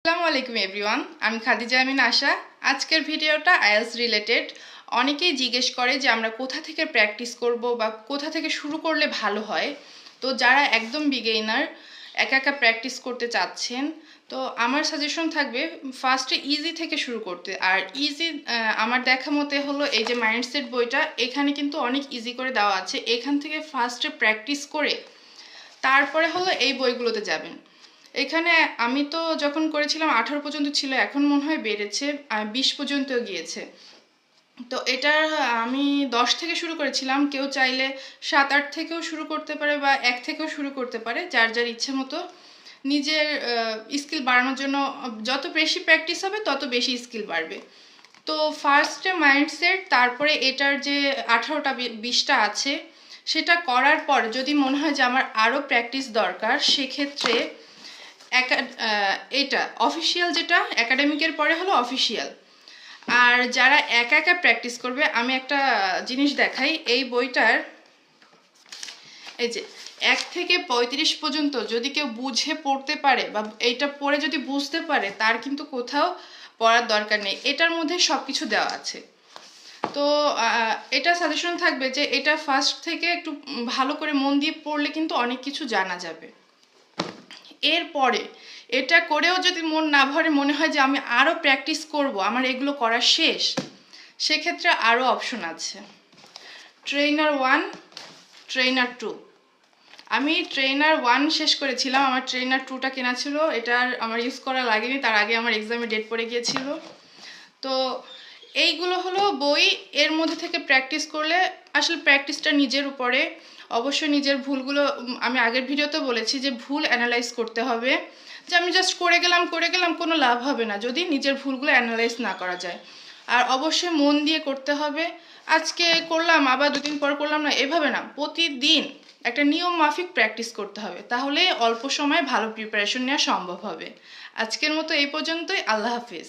আসসালামু আলাইকুম এভরিওয়ান, আমি খাদিজা আমিন আশা। আজকের ভিডিওটা আইএলটিএস রিলেটেড। অনেকেই জিজ্ঞেস করে যে আমরা কোথা থেকে প্র্যাকটিস করব বা কোথা থেকে শুরু করলে ভালো হয়। তো যারা একদম বিগিনার একা একা প্র্যাকটিস করতে চাচ্ছেন, তো আমার সাজেশন থাকবে ফার্স্টে ইজি থেকে শুরু করতে। আর ইজি আমার দেখা মতে হলো এই যে মাইন্ডসেট বইটা, এখানে কিন্তু অনেক ইজি করে দেওয়া আছে। এখান থেকে ফার্স্টে প্র্যাকটিস করে তারপরে হলো এই বইগুলোতে যাবেন। এখানে আমি তো যখন করেছিলাম 18 পর্যন্ত ছিল, এখন মনে হয় বেড়েছে 20 পর্যন্ত গিয়েছে। তো এটা আমি 10 থেকে শুরু করেছিলাম। কেউ চাইলে 7-8 থেকেও শুরু করতে পারে বা 1 থেকেও শুরু করতে পারে, যার যার ইচ্ছে মতো। নিজের স্কিল বাড়ানোর জন্য যত বেশি প্র্যাকটিস হবে তত বেশি স্কিল বাড়বে। তো ফার্স্টে মাইন্ডসেট, তারপরে এটার যে 18টা 20টা আছে সেটা করার পর যদি মনে হয় যে আমার আরও প্র্যাকটিস দরকার, সেক্ষেত্রে এটা অফিসিয়াল, যেটা একাডেমিকের পরে হলো অফিসিয়াল। আর যারা একা একা প্র্যাকটিস করবে, আমি একটা জিনিস দেখাই। এই বইটার এই যে 1 থেকে 35 পর্যন্ত যদি কেউ বুঝে পড়তে পারে বা এইটা পড়ে যদি বুঝতে পারে, তার কিন্তু কোথাও পড়ার দরকার নেই। এটার মধ্যে সব কিছু দেওয়া আছে। তো এটা সাজেশন থাকবে যে এটা ফার্স্ট থেকে একটু ভালো করে মন দিয়ে পড়লে কিন্তু অনেক কিছু জানা যাবে। এরপরে এটা করেও যদি মন না ভরে, মনে হয় যে আমি আরও প্র্যাকটিস করব, আমার এগুলো করা শেষ, সেক্ষেত্রে আরও অপশন আছে। Trainer 1, trainer 2। আমি ট্রেনার 1 শেষ করেছিলাম, আমার ট্রেনার 2টা কেনা ছিল। এটার আমার ইউজ করা লাগেনি, তার আগে আমার এক্সামে ডেট পড়ে গিয়েছিল। তো এইগুলো হলো বই। এর মধ্যে থেকে প্র্যাকটিস করলে আসলে প্র্যাকটিসটা নিজের উপরে। অবশ্যই নিজের ভুলগুলো, আমি আগের ভিডিওতে বলেছি যে ভুল অ্যানালাইজ করতে হবে। যে আমি জাস্ট করে গেলাম কোনো লাভ হবে না যদি নিজের ভুলগুলো অ্যানালাইজ না করা যায়। আর অবশ্যই মন দিয়ে করতে হবে। আজকে করলাম আবার 2 দিন পর করলাম না, এভাবে না। প্রতিদিন একটা নিয়ম মাফিক প্র্যাকটিস করতে হবে, তাহলে অল্প সময়ে ভালো প্রিপারেশন নেওয়া সম্ভব হবে। আজকের মতো এই পর্যন্তই। আল্লাহ হাফিজ।